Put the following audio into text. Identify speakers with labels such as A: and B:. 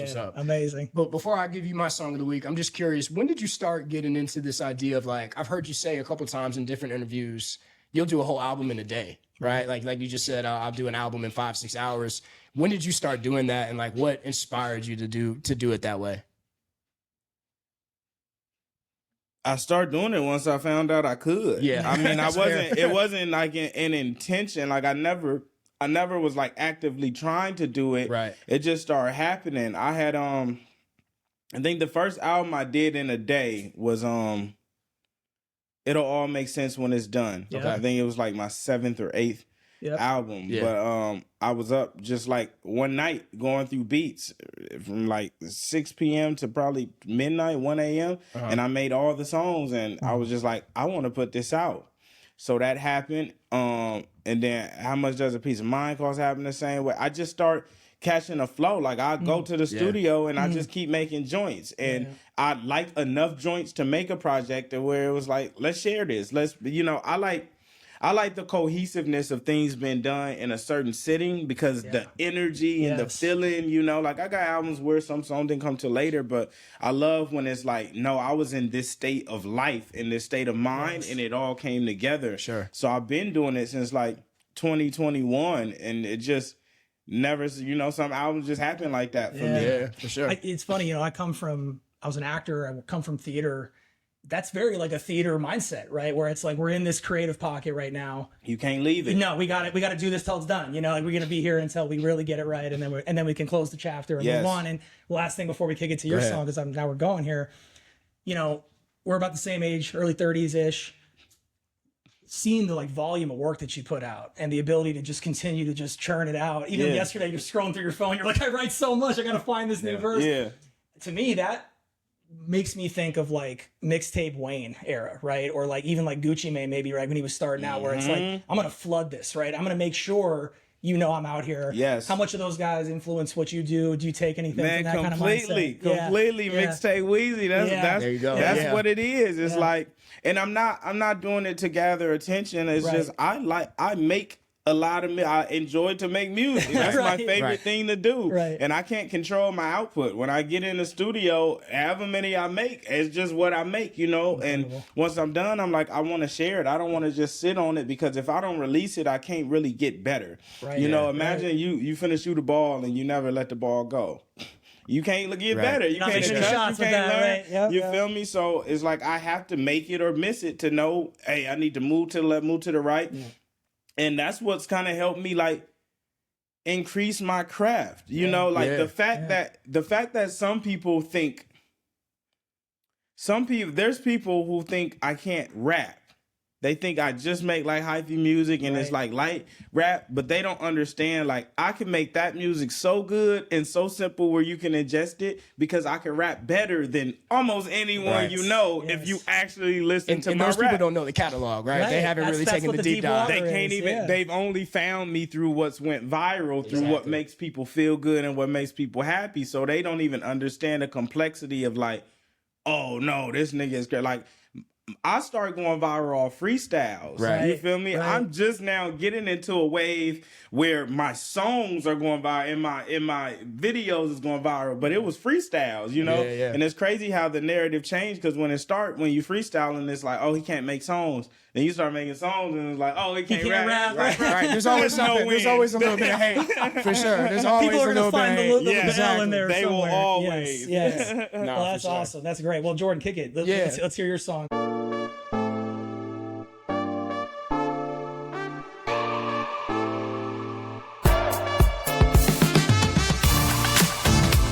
A: What's up?
B: Amazing.
A: But before I give you my song of the week, I'm just curious, when did you start getting into this idea of like, I've heard you say a couple times in different interviews, you'll do a whole album in a day, right? Like you just said, I'll do an album in 5-6 hours. When did you start doing that? And like, what inspired you to do it that way?
C: I started doing it once I found out I could.
A: Yeah.
C: I mean, it wasn't like an intention. Like I never was like actively trying to do it.
A: Right.
C: It just started happening. I had, I think the first album I did in a day was, It'll All Make Sense When It's Done.
B: Yeah.
C: Okay. I think it was like my 7th or 8th album.
A: Yeah.
C: But I was up just like one night going through beats from like 6 p.m. to probably midnight, 1 a.m. And I made all the songs and I was just like, I want to put this out. So that happened. And then how much does a piece of mind cost happen the same way? I just start catching a flow. Like I go to the studio and I just keep making joints. And I like enough joints to make a project where it was like, let's share this. I like the cohesiveness of things being done in a certain sitting because the energy and the feeling, like I got albums where some song didn't come till later, but I love when it's like, no, I was in this state of life, in this state of mind, and it all came together.
A: Sure.
C: So I've been doing it since like 2021, and it just never, some albums just happen like that for me.
A: Yeah, for sure.
B: It's funny, I was an actor, I come from theater. That's very like a theater mindset, right? Where it's like, we're in this creative pocket right now.
C: You can't leave it.
B: No, we got to do this till it's done. Like we're going to be here until we really get it right. And then we can close the chapter and move on. And last thing before we kick it to your song, because now we're going here, we're about the same age, early 30s ish. Seeing the like volume of work that you put out and the ability to just continue to just churn it out. Even yesterday, you're scrolling through your phone. You're like, I write so much. I got to find this new verse.
C: Yeah.
B: To me, that makes me think of like mixtape Wayne era, right? Or like even like Gucci Mane maybe, right? When he was starting out, where it's like, I'm going to flood this, right? I'm going to make sure I'm out here.
C: Yes.
B: How much of those guys influence what you do? Do you take anything from that kind of mindset?
C: Completely. Mixtape Weezy. That's
A: there you go.
C: That's what it is. It's like, and I'm not doing it to gather attention. It's just I make a lot of I enjoy to make music. That's my favorite thing to do.
B: Right.
C: And I can't control my output. When I get in the studio, however many I make, it's just what I make, And once I'm done, I'm like, I want to share it. I don't want to just sit on it because if I don't release it, I can't really get better. Right. Imagine you finish shoot a ball and you never let the ball go. You can't get better. You can't adjust. You can't learn.
B: Right? Yep,
C: you feel me? So it's like I have to make it or miss it to know, hey, I need to move to the left, move to the right. Yeah. And that's what's kind of helped me like increase my craft. The fact that there's people who think I can't rap. They think I just make like hyphy music and it's like light rap, but they don't understand like I can make that music so good and so simple where you can ingest it because I can rap better than almost anyone if you actually listen to my
A: most
C: rap.
A: people don't know the catalog, right? They haven't really taken the deep dive.
C: They can't even. They've only found me through what's went viral, through what makes people feel good and what makes people happy. So they don't even understand the complexity of like, oh no, this nigga is great. Like, I started going viral off freestyles.
A: Right.
C: You feel me? Right. I'm just now getting into a wave where my songs are going viral and my videos is going viral, but it was freestyles,
A: Yeah.
C: And it's crazy how the narrative changed because when you freestyling, it's like, oh, he can't make songs. Then you start making songs and it's like, oh, he can't rap.
A: Right. There's always something. There's always a little bit of hate. For sure. There's always
B: people are
A: a little bit of hate.
B: People are going to find the little bell in there
C: They
B: somewhere.
C: will always.
B: Yes.
A: No,
B: well, that's awesome. That's great. Well, Jordan, kick it. Let's hear your song.